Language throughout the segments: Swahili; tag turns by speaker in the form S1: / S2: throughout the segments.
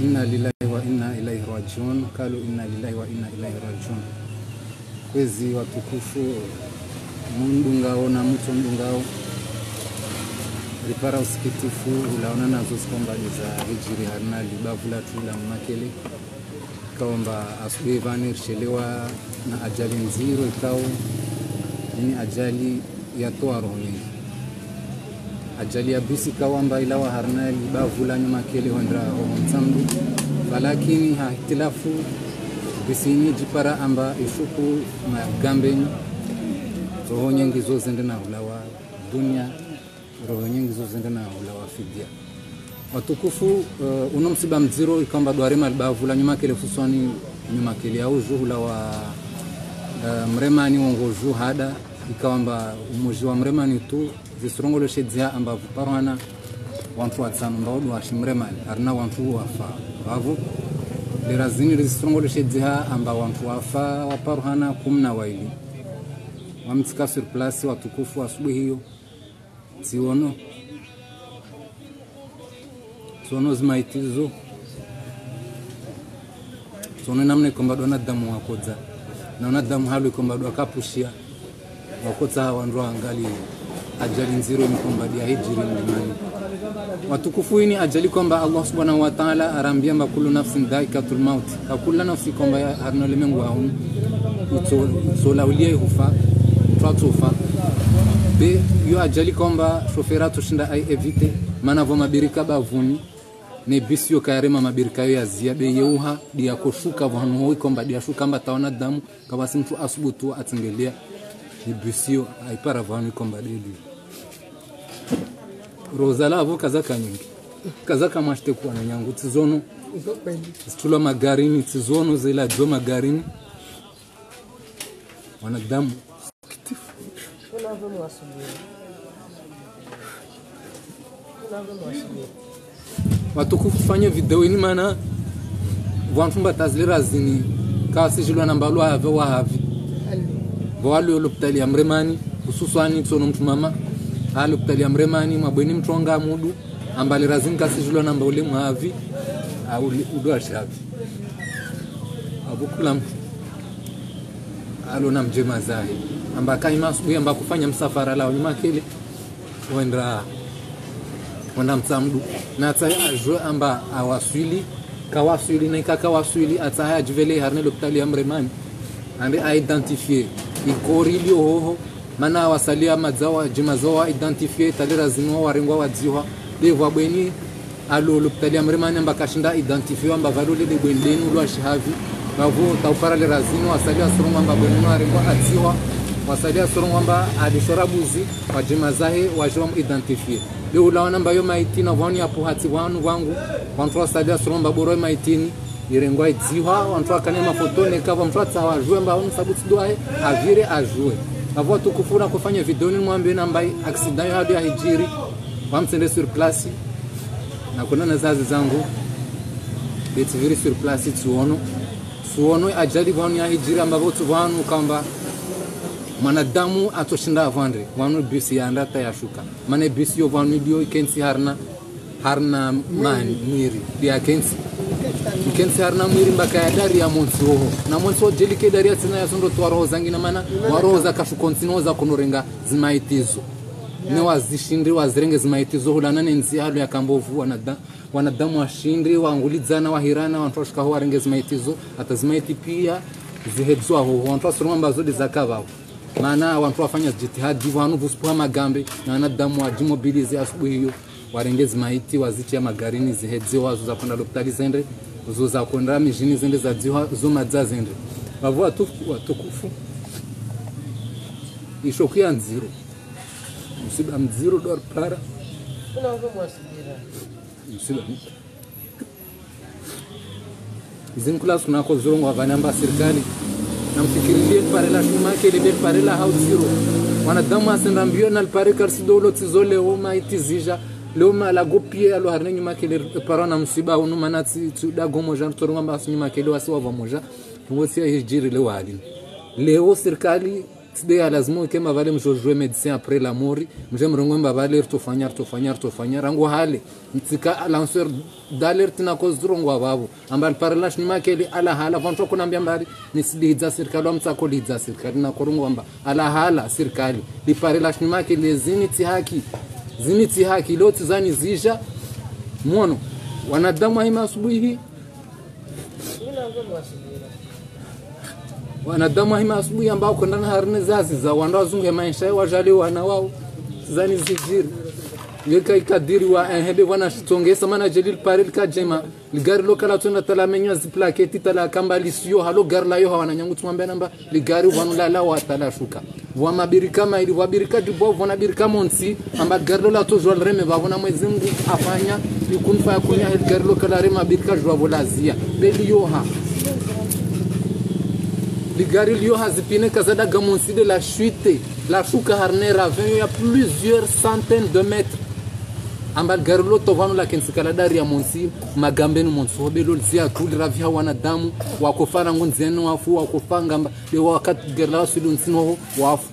S1: inna lillahi wa inna ilaihi rajiun, kalu inna lillahi wa inna ilaihi rajiun. Kwezi watukufu mundungao na mtu mdungao ripara usikitifu ulaona nazo sikomba za hijiri harina libavula tula makele kaomba asubuhi vani rishelewa na ajali nziro ikao ni ajali ya toa roho nyingi. Ajali ya bisi kawamba ilawa harina libavula nyuma kele wandra hohonsamdu falakini hahitilafu bisini jipara amba ishuku magambeni roho nyingi zo zende na ulawa dunia, roho nyingi zo zende na ulawa fidia. Watukufu unomsiba mziro ikamba duarema albavula nyuma kele fuswani nyuma kele ya uju ulawa mremani wongoju hada ikawamba umuji wa mremani tu zisirongolo shedzia amba vuparwana wantu watsanu mbaudu washimremani arina wantu wafa bavu lirazini rizisirongolo shedzia amba wantu wafa waparuhana 12 wamtika sur place. Watukufu asubuhi hiyo tiono zimaitizo tiono namne kombadwa na damu wakodza na damu halu kombadwa kapushia wakodza hawandu angali ajali nziro mkombadia hijiri mlimani. Watukufu hii ni ajali kwamba Allah subhanahu wa ta'ala arambia mba kullu nafsin dhaikatul maut, kakula nafsi kwamba harina lemengu haun utola ulie hufa ufa be yo ajali kwamba shofera tushinda ai evite mana vo mabirika bavuni ne bisio karema mabirika yo yazia be yeuha dia koshuka vanu hoi kwamba dia shuka mba taona damu kabasi mtu asubutu atingelea ni bisio aipara vanu kwamba dedi rozala avo kazaka nyingi kazaka mashte kwa na nyangu tizono situla magarini tizono zila jo magarini wanadamu watukufu fanya video ini mana wantumba tazlira zini kasi jilwa nambalu have wa havi walu lopitali ya mremani hususani tsono mtu mama halu lopitali ya mremani mabweni mtonga mudu ambali razini kasi jilwa namba ule mhavi au udwa shavi abukula alo na mjema zahi amba kaima asubuhi amba kufanya msafara lao nyuma kile wenda mtamdu na ataya ajwe amba awaswili kawaswili na ikakawaswili ataya ajvele harne lopitali ya mremani ande identifier ikori ilio hoho mana wasalia madzawa jimazawa identifier talera zinwa warengwa wadziwa levo abweni alo lopitali ya mremani amba kashinda identifier amba valole de bwendeni ulwa shavi bavu taupara le razino wasalia surungu amba bwenu warengwa adziwa wasalia surungu amba adishorabuzi wajimazahe wajwa identifier leo ulaona mbayo maiti na vani hapo hati wangu wantu wasalia surungu amba boro maitini irengwa idziwa wantu akanya mafotone kava mtu atawajwe amba onu sabuti doae avire ajwe avo tukufuna kufanya video ni mwambie na mbai accident ya hadi ya hijiri wamsende sur place na kuna na zazi zangu betiviri sur place tuono ajali vani ya hijiri ambavo tuvanu kamba manadamu atoshinda avandre wanu bisi ya ndata ya shuka mane bisi yo vanu dio ikensi harna mani mwiri dia ikensi harna mwiri mbaka ya dari ya monsi hoho na monsi hoho jelike dari ya tina ya sundo tuwa roho zangina mana waroho za kashukontino za kunorenga zimaitizo ne wazishindri wazirenge zimaitizo hulana nenzi halu ya kambovu wanadamu washindri wangulizana wahirana wantoshka huwa renge zimaitizo hata zimaiti pia zihedzwa hoho wantoshka mba zodi zakava maana wantu wafanya jitihadi vanu vuspuha magambe na wanadamu wajimobilize asubuhi hiyo warengezi maiti wazitia magarini zihedze wazo za kwenda lopitali zende zo za kwenda mijini zende za dziwa zo madza zende bavu watukufu ishokia nziro msiba mziro dor para msiba izinkulas kunako zorongo wavanamba serikali na mfikirilie parela shumake ile parela hau zero wanadamu asendambio na pare karsi dolo tizole o maiti zija leo mala gopie alo harne nyuma kile parana msiba unu manati tuda gomo jan torunga basi nyuma kile wasi wava moja ngosi ya hijiri leo hali leo serikali Tide lazima kema vale mjojwe médecin après la mort mje mrongo mbavale rtofanya rango hale mtika lanceur d'alerte na cause rongo babo ambal parlash ni makeli ala hala vanto kunambia mbali ni sididza serikali wa mtsako lidza serikali na korongo amba ala hala serikali li parlash ni makeli ziniti haki loti zani zisha muono wanadamu hima asubuhi wanadamu hima asubuhi ambao kwenda na harne zazi za wanda zunge maisha yao wajali wana wao zani zijiri yeka ikadiri wa hebe wana shitongesa mana jelil paril kajema ligari lokala tuna tala menya ziplaketi tala kamba lisio halo gar la yo hawana nyangu tumwambia namba ligari wanula la wa tala shuka wa mabirika maili wa birika dibo wana birika monsi amba gar la to jwal reme ba wana mwezi Mungu afanya ikunfa kunya gar lokala rema birika jwa volazia belio ha ligari lio hazipine kazada gamonsi de la chute la shuka harne ravin ya plusieurs centaines de mètres ambal garlo tovano la kensikala dari ya monsi magambeni monso belo zia tuli ravia wanadamu wakofana ngonzeno wafu wakofanga de wakati garla sulun sino wafu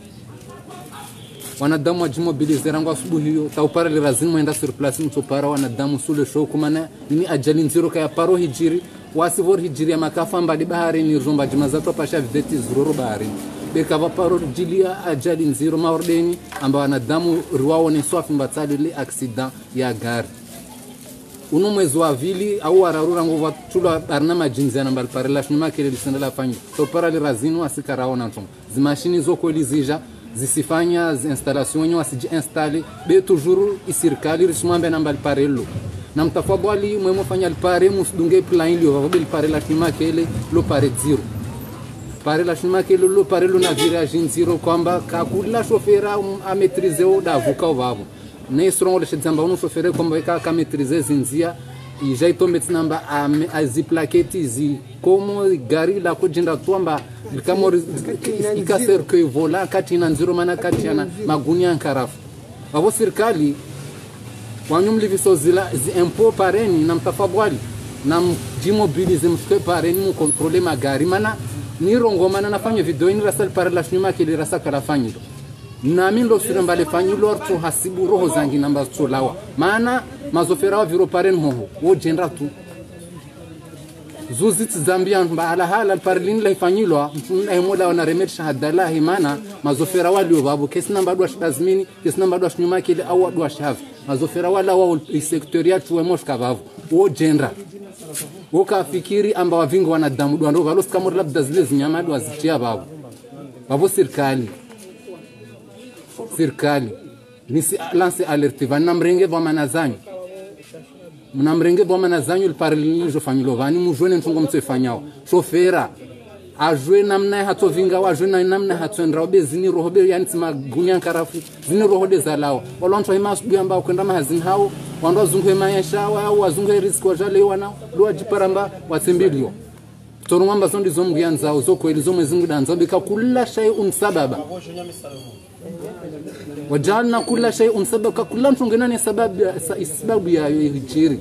S1: wanadamu wajimobilize rango asubuhi hiyo taupara le razini mwenda sur place mtopara wanadamu sule show kumana ni ajali nziro kaya paro hijiri wasivor hijiri ya makafa mbadi bahari ni rumba jimazato pasha videti zuroro bahari bekava paro jilia ajali nziro maordeni amba wanadamu riwao ni swafi mbatali le accident ya gari uno mwezi wa vili au wararura nguva tula barna majinzi na mbalparela shnima kile lisendela fanyi to para le razini wasikara ona ntom zimashini zo kwelizija zisifanya installation wasiji installer be toujours isirkali risumambe na mbalparelo na mtafadhali mwemo fanya alpare musdunge plan ili wabil pare la shnima kile lo pare zero pare la shnima kile lo pare lo na virage zero kwamba kakula chauffeur a maîtriser o davuka ovavo ne srongo le chedzamba uno chauffeur kwamba ka maîtriser zinzia ija itombe tsinamba aziplaketi zi como gari la kujinda tuamba kama ikaser que vola kati na nziro mana kati na magunia nkarafu wavo serikali wanyum liviso zila zi impôt pareni na mtafadhali na mjimobilize mshike pareni mu contrôler magari mana ni rongo mana nafanya video ni rasal par la shnuma kile rasa kala fanyilo na mimi ndo sura mbale fanyilo orto hasibu roho zangi namba tsolawa maana mazofera wa viro paren hoho wo jendra tu zuzit zambia mba ala hala parlin la fanyilo mtuna mola wana remet shahada himana mazofera wali babu kesi namba dwa shazmini kesi namba dwa shnuma kile au dwa shafi mazofera wala wa sectoria tuwe moshka babu wo jendra woka fikiri amba wavingo wanadamu ndo valos kama labda zile zinyama ndo wazitia babu babu serikali nisi lance alerte vana mrenge vwa manazanyo mnamrenge vwa manazanyo liparili jo fanyilo vani mujone ntongo mtsefanyao chofera ajwe namna hatovinga wajwe na namna hatwendra obezini rohobe yani magunya karafu zini rohode zalao walonto himasbu amba kwenda mahazini hao wando zungwe maisha au wazungwe risk wajale wana lwa jiparamba watsimbilio torumamba zondi zomgyanza uzoko elizo mwezingu danza bika kula shay'un sababa wajalna kula shay'un sababa kula mtungena ni sababu ya hijiri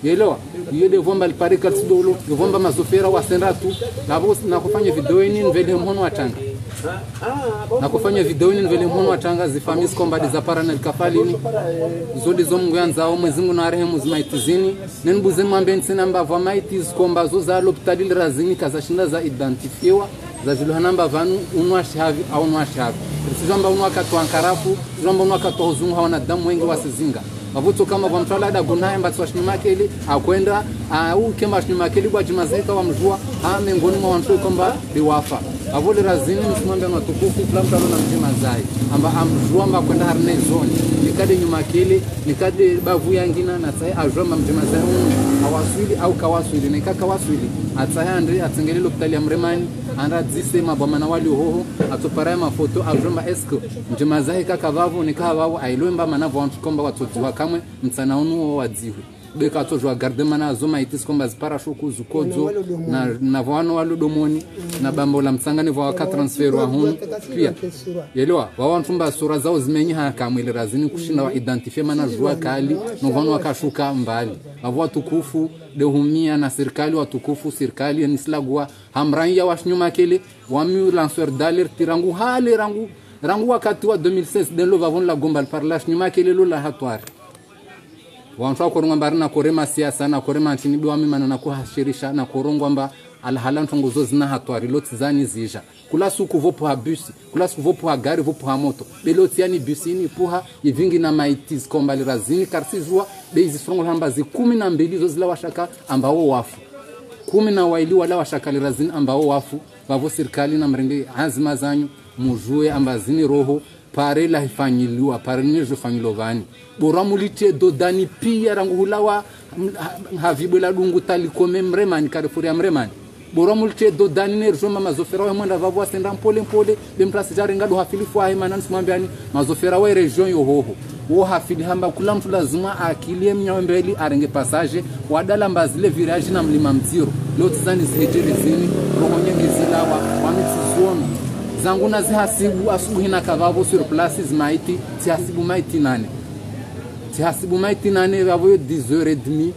S1: yelewa yede vomba alparika tsidolo vomba mazofera wasenda tu na kufanya video ini nvele mhono watanga na kufanya video ini nvele mhono watanga zifamis komba za paranel kafalini zodi zomgyanza au mwezingu na rehemu zimaitizini nenbuze mwambe nsinamba vamaitiz komba zo za lopitali razini kazashinda za identifiwa za ziluha namba vanu unwashavi au unwashavi sijamba unwakatwa nkarafu sijamba unwakatwa uzungu hawana damu wengi wasizinga mavuto kama kwa mtala da gunaye mbatwa shnimakeli akwenda au kema shnimakeli kwa jimazeka wa mjua miongoni mwa watu kwamba liwafa avole razini msimambe na tukufu kila mtu ana mjima zai amba amjua amba kwenda harne zone nikade nyuma kile nikade bavu yangina na sai ajua mjima zai awaswili au kawaswili nikaka waswili ataya andre atengele lokitali ya mremani anda zise mabama na wali hoho atopara mafoto ajua esko mjima zai kaka bavu nikava bavu ailomba manavo watu kwamba watoto wakamwe mtsana unu wadziwe beka tojwa garde mana zoma itis komba zipara shoku zukodzo na vano walo domoni na bambo la msangani vwa ka transfer wa hunu pia yelewa wawantumba sura zao zimenyi hakamwele razini kushinda wa identify mana jua kali no vano wakashuka mbali avwa tukufu dehumia na serikali watukufu serikali ya nislagwa hamranya washnyuma kele wami lanceur d'alerte tirangu hale rangu wakati wa 2016 delo vavon la gombal parlash nyuma kele lo la hatwari wantu koronga barina korema siasa na korema ntini biwa mimana na kuhashirisha na korongwa mba alhala ntongozo zina hatwari loti zani zija kula suku vopo ha busi kula suku vopo ha gari vopo ha moto beloti yani busi ni puha ivingi na maitis kombali razini karsizwa bezi songo hamba zi 12 zo zila washaka ambao wafu 10 na waili wala washaka razini ambao wafu vavo serikali na mrende azima zanyu mujue ambazini roho pare la hifanyiliwa pare nijo fanyilovani bora mulite dodani pia rangu hulawa havibela dungu talikome mremani karifuri mremani bora mulite dodani nerjoma mazofera wa mwenda vavo asenda mpole bemplasi jarenga do hafilifu wa hemana nsimwambiani mazofera wa region yohoho wo hafili hamba kula mtu lazima akilie mnyambeli arenge passage wadala mbazile village na mlima mziro leo tizani zihejeri zini roho nyingi zilawa wamitizonu zangu na zihasibu asubuhi na kavavo sur place zimaiti zihasibu maiti nane vavo 10h30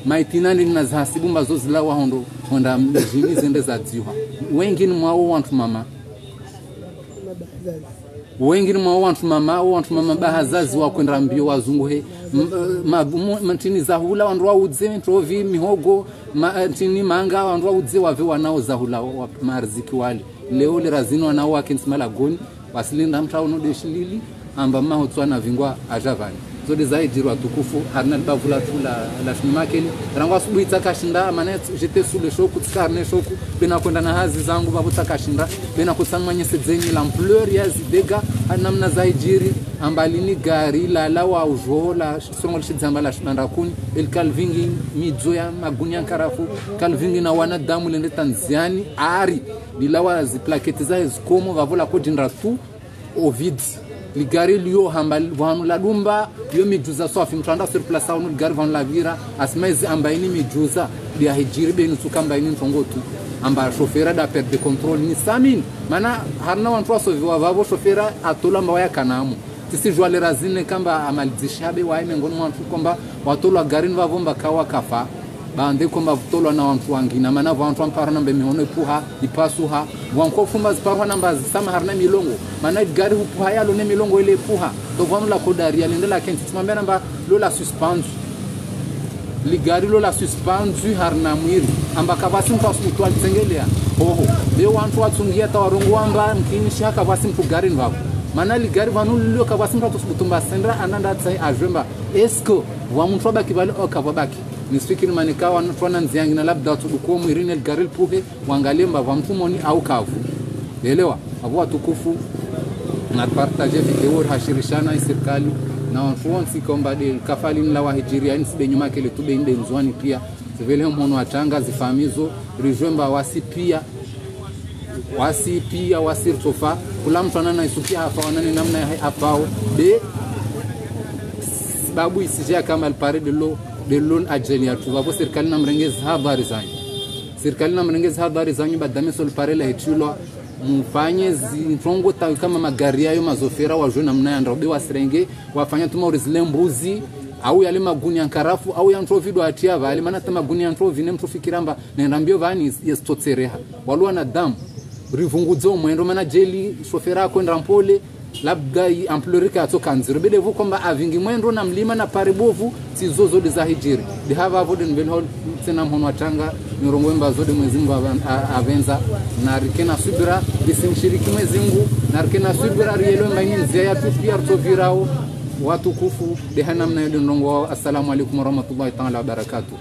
S1: maiti nane na zihasibu mbazo zilawa hondo honda mjini zende za dziwa wengine mwao wantu mama bahazazi wa kwenda mbio wazungu he mantini za hula wandu udze ntrovi mihogo mantini manga wandu udze wave wanao za hula wa marziki wali leo le razino wanao wakinsimala goni wasilinda mtao no deshilili amba mahotswa na vingwa ajavani zode zaijirwa tukufu harna bavula tula la shnimakeli rangwa subuhi takashinda maana jete sule shoku tskarne shoku bena kwenda na hazi zangu babu takashinda bena kusamanye sedzeni l'ampleur ya zidega namna zaijiri ambalini gari la lawa ujola songo lishizamba la shanda kuni el calvingi mizoya magunya karafu calvingi na wanadamu lende Tanzania ari bilawa ziplaketi za zikomo bavula kodindra tu ovid ligari liyo hambali vanu la dumba yo mijuza sofi mtanda sur place au ligari vanu la vira asmaizi ambaini mijuza dia hijiri benu tukambaini ntongotu amba chauffeur da perte de contrôle ni samin mana harna wantu wasoviwa vavo chauffeur atola mbaya kanamu tisi jwale razine kamba amalizishabe waime ngoni wantu komba watola garini vavomba kawa kafa bande komba vutolwa na wantu wangina mana wantu amparana mbe mihono ipuha ipasuha wanko fumba ziparwa namba zisama harna milongo mana gari upuha yalo ne milongo ile ipuha to vanu la kodari alendela kenti timambe namba lola suspendu ligari lola suspendu harna mwiri ambaka basi mtu asutwa tsengelea oho be wantu watsungia tawarongo wamba mkinishi haka basi mtu gari ndwako mana ligari vanu lilo ka basi mtu atusubutumba sendra ananda tsai ajemba esko wa mtu baki bali okavabaki nisfikiri manikawa twana nziangi na labda tuduko mwirine garil puhe wangalemba wa mtumoni au kavu elewa abo watukufu na partage video hashirishana serikali na wanfuonsi komba de kafali la wahijiria insibe nyuma kile tube inde nzwani pia zivele mhono atanga zifamizo rijomba wasipia wasirtofa kula mtu anana isupia hafa wanane namna hafao de babu isijia kama alpare de lon ajeli ya tuvapo serikali na mrengezi habari zanyu badame sol pare la hetulo mfanye zintongo tawi kama magari yayo mazofera wajwe namna ya ndobe wasirenge wafanya tuma urizile mbuzi au yale maguni ya karafu au ya ntrovido atia vali maana tama maguni ya ntrovi mtu fikiramba na ndambio vani yestotsereha walua na damu rivungudzo mwendo maana jeli shofera kwenda mpole labda amplorika atoka nziro bedevu kwamba avingi mwendo na mlima na paribovu sizozo za hijiri de hava voden belhol tena mhono watanga mirongo mba zode Mwenyezi Mungu avenza na rikena subira bisimshiriki Mwenyezi Mungu na rikena subira rielo mbaini nzia ya pia tovirao watukufu de hanamna yodongo. Assalamu alaykum warahmatullahi ta'ala wabarakatuh.